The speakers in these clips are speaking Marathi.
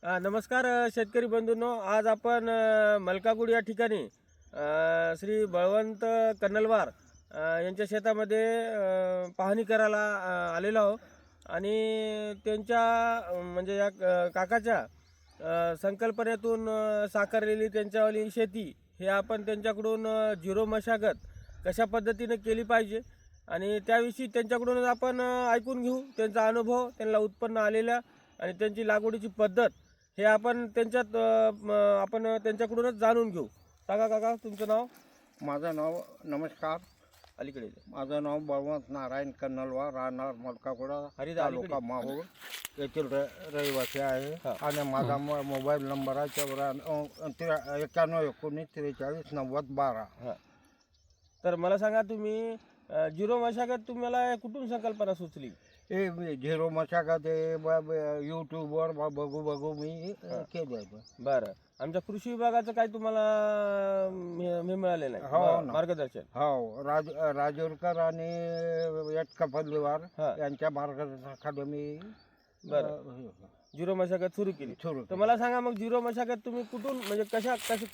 नमस्कार शेतकरी बंधूंनो, आज आपण मलकापूर या ठिकाणी श्री बळवंत कन्नलवार यांच्या शेतामध्ये पाहणी करायला आलेलो आहोत आणि त्यांच्या म्हणजे या काकाच्या संकल्पनेतून साकारलेली त्यांच्यावाली शेती हे आपण त्यांच्याकडून झिरो मशागत कशा पद्धतीने केली पाहिजे आणि त्याविषयी त्यांच्याकडूनच आपण ऐकून घेऊ. त्यांचा अनुभव, त्यांना उत्पन्न आलेल्या आणि त्यांची लागवडीची पद्धत हे आपण त्यांच्याकडूनच जाणून घेऊ. काका तुमचं नाव? माझं नाव नमस्कार. अलीकडे माझं नाव बळवंत नारायण कन्नलवार, राहणार मलकापुरा, तालुका माहूर येथील रहिवासी आहे. आणि माझा मोबाईल नंबर आहे 9119439012. तर मला सांगा, तुम्ही झिरो मशागत तुम्हाला कुठून संकल्पना सुचली? हे झिरो मशागत यूट्यूबवर बघू मी केलं. बरं, आमच्या कृषी विभागाचं काही तुम्हाला हे मिळालेलं आहे? हो, मार्गदर्शन. हो, राजूरकर आणि यटकपल्लीवार यांच्या मार्गदर्शनाखाली मी झिरो मशागत सुरू केली. तर मला सांगा, मग झिरो मशागत तुम्ही कुठून, म्हणजे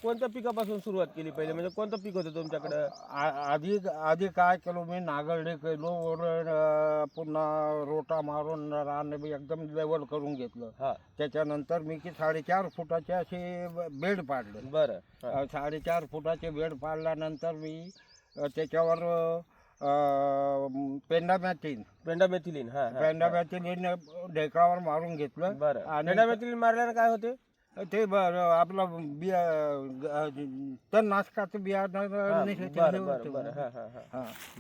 कोणत्या पिकापासून सुरुवात केली पहिले? म्हणजे कोणतं पीक होतं तुमच्याकडं? आधी काय केलो मी, नांगरणी केलो, पुन्हा रोटा मारून रान एकदम लेवल करून घेतलं. त्याच्यानंतर मी 4.5 फुटाचे असे बेड पाडले. बरं. 4.5 फुटाचे बेड पाडल्यानंतर मी त्याच्यावर पेंडामॅथिलीन ढेकळावर मारून घेतलं. बरं. आणि पेंडामॅथिलीन मारल्यानं काय होते? ते आपलं तणनाशकाचं बियाणं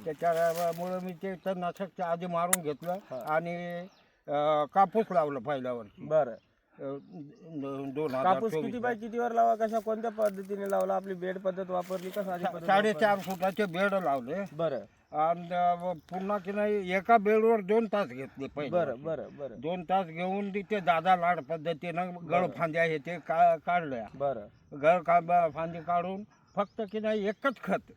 त्याच्यामुळे मी ते तणनाशक आधी मारून घेतलं आणि कापूस लावलं पहिल्या वर्षी. बरं. 2024 कापूस किती बाय कितीवर लावा, कशा कोणत्या पद्धतीने लावला? आपली बेड पद्धत वापरली का साधी पद्धत? 4.5 फुटाचे बेड लावले. बरं. आणि पुन्हा की नाही, एका बेडवर 2 तास घेतले पहिले. बरं. 2 तास घेऊन तिथे दादा लाड पद्धतीनं गळफांद्या हे ते काढल्या. बरं. फांदी काढून फक्त की नाही एकच खत,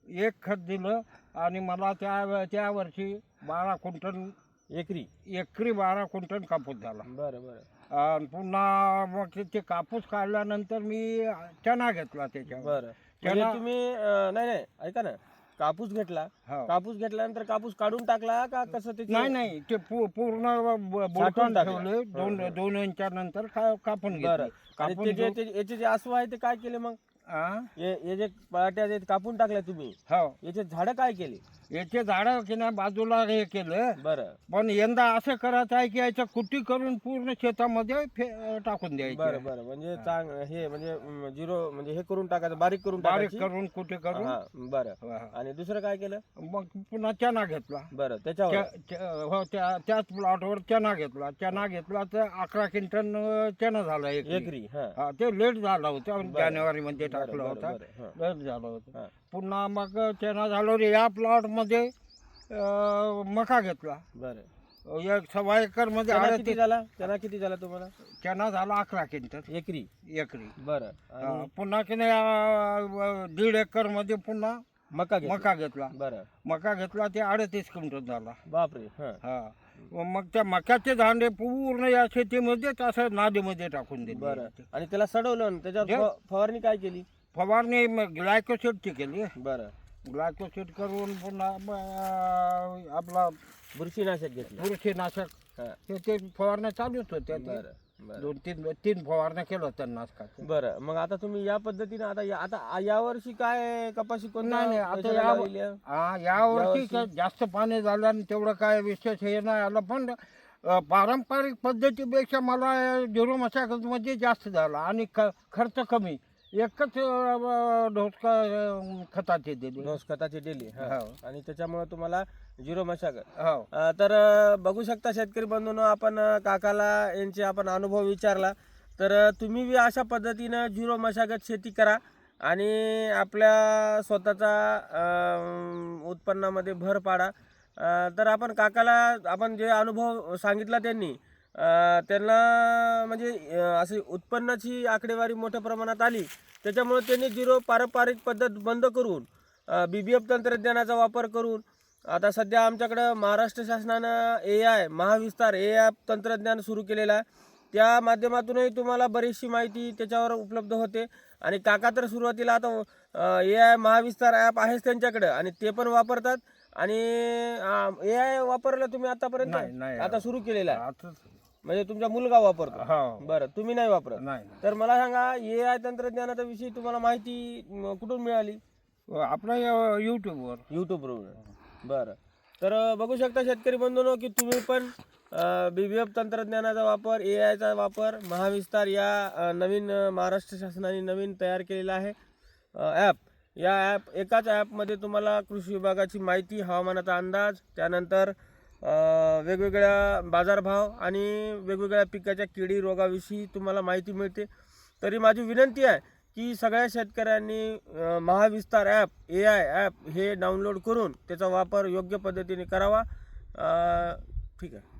एक खत दिलं आणि मला त्या वर्षी 12 क्विंटल एकरी 12 क्विंटल कापूस झाला. बरं. आणि पुन्हा मग ते कापूस काढल्यानंतर मी चणा घेतला त्याच्यावर. बरं. म्हणजे तुम्ही नाही ऐका ना, कापूस घेतला, कापूस घेतल्यानंतर कापूस काढून टाकला का कसं? ते नाही, ते पूर्ण बोलून ठेवले. 2 इंचानंतर कापून घेतले. याचे जे आसू आहे ते काय केले मग? हे जे पराठ्या कापून टाकल्या तुम्ही, याचे झाड काय केले? याचे झाडं की नाही बाजूला हे केलं. बरं. पण यंदा असं करायचं आहे की याच्या कुटी करून पूर्ण शेतामध्ये टाकून द्यायची. बरं. म्हणजे हे म्हणजे झिरो म्हणजे हे करून टाकायचं, बारीक करून कुटी करून. बरं. आणि दुसरं काय केलं? मग पुन्हा चणा घेतला. बरं. त्याच्यावर त्याच प्लॉटवर चणा घेतला तर 11 क्विंटल चणा झाला एकरी. ते लेट झाला होता, जानेवारी मध्ये टाकला होता, लेट झाला होता. पुन्हा मग चणा झालं. या प्लॉट मध्ये मका घेतला. बरं. 1.25 एकर मध्ये. चणा किती झाला तुम्हाला? चणा झाला 11 क्विंटल एकरी. बरं. पुन्हा की नाही 1.5 एकर मध्ये पुन्हा मका घेतला. बरं. मका घेतला, ते 38 क्विंटल झाला. बापरे. मग त्या मक्याचे दांडे पूर्ण या शेतीमध्ये असं नादीमध्ये टाकून दिले. बरं. आणि त्याला सडवलं, त्याच्यावर फवारणी काय केली? फवारणी ग्लायकोसिडची केली. बरं. ग्लायकोसिड करून पुन्हा आपला बुरशीनाशक घेतलं. बुरशीनाशक ते फवारण्या चालूच होत्या. 2-3 फवारण्या केलं होत्या नाशकाचं. बरं. मग आता तुम्ही या पद्धतीने आता यावर्षी काय कपाशी कोण? नाही, आता यावर्षी जास्त पाणी झालं आणि तेवढं काय विशेष हे नाही आलं. पण पारंपरिक पद्धतीपेक्षा मला झिरो मशागत मध्ये जास्त झाला आणि खर्च कमी. एकच डोस खताची दिली. आणि त्याच्यामुळे तुम्हाला झिरो मशागत. तर बघू शकता शेतकरी बंधूंनो, आपण काकाला यांचे आपण अनुभव विचारला. तर तुम्ही बी अशा पद्धतीनं झिरो मशागत शेती करा आणि आपल्या स्वतःचा उत्पन्नामध्ये भर पाडा. तर आपण काकाला आपण जे अनुभव सांगितला त्यांना म्हणजे अशी उत्पन्नाची आकडेवारी मोठ्या प्रमाणात आली. त्याच्यामुळे त्यांनी झिरो पारंपरिक पद्धत बंद करून BBF तंत्रज्ञानाचा वापर करून आता सध्या आमच्याकडे महाराष्ट्र शासनानं AI महाविस्तार AI तंत्रज्ञान सुरू केलेलं आहे. त्या माध्यमातूनही तुम्हाला बरीचशी माहिती त्याच्यावर उपलब्ध होते. आणि काका तर सुरुवातीला आता AI महाविस्तार ॲप आहेच त्यांच्याकडे आणि ते पण वापरतात. आणि AI वापरलं तुम्ही आतापर्यंत? नाही आता सुरू केलेला आहे आता म्हणजे तुमचा मुलगा वापरतो? हो बरं, तुम्ही नाही वापरत? नाही तर मला सांगा, AI तंत्रज्ञानाच्या विषयी तुम्हाला माहिती कुठून मिळाली? आपल्या यूट्यूबवर. यूट्यूबवरून. बरं, तर बघू शकता शेतकरी बंधूंनो की तुम्ही पण BVF तंत्रज्ञानाचा वापर, AIचा वापर, महाविस्तार या नवीन महाराष्ट्र शासनाने नवीन तयार केलेला आहे ॲप. या एकाच ॲपमध्ये तुम्हाला कृषी विभागाची माहिती, हवामानाचा अंदाज, त्यानंतर वेगवेगळ्या बाजारभाव आणि वेगवेगळ्या पिकाच्या किडी रोगाविषयी तुम्हाला माहिती मिळते. तरी माझी विनंती आहे की सगळ्या शेतकऱ्यांनी महाविस्तार ॲप, AI ॲप हे डाउनलोड करून त्याचा वापर योग्य पद्धतीने करावा. ठीक आहे.